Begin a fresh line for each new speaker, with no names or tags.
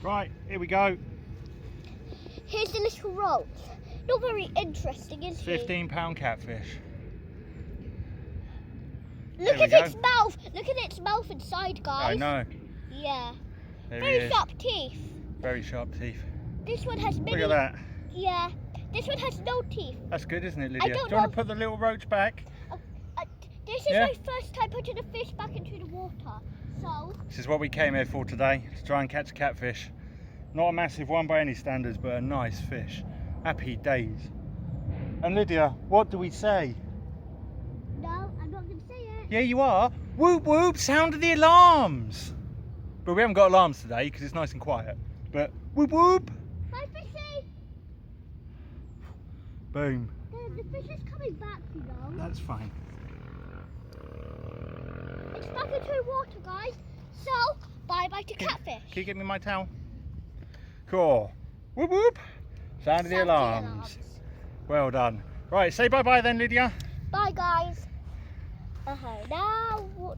Right, here we go.
Here's the little roach. Not very interesting, is he?
£15 catfish.
Look
There we
at its
go.
mouth. Look at its mouth inside, guys.
I know.
Yeah.
There he
Very
is.
sharp teeth.
Very sharp teeth.
This one has many.
Look at that.
Yeah. This one has no teeth.
That's good, isn't it, Lydia? Do
don't
you want
know.
to put the little roach back?
This is
Yeah.
my first time putting a fish back into the water. So,
This is what we came here for today, to try and catch a catfish. Not a massive one by any standards, but a nice fish. Happy days. And Lydia, what do we say?
no, I'm not going to say it.
Yeah, you are. Whoop whoop, sound of the alarms. But we haven't got alarms today because it's nice and quiet. But whoop whoop.
Bye, fishy.
Boom.
The fish is coming back, you know.
That's fine.
It's back into the water, guys. So, bye-bye to catfish.
Can you give me my towel? Cool. Whoop whoop. Sound of the alarms. Well done. Right, say bye-bye then, Lydia.
Bye, guys. Now, what?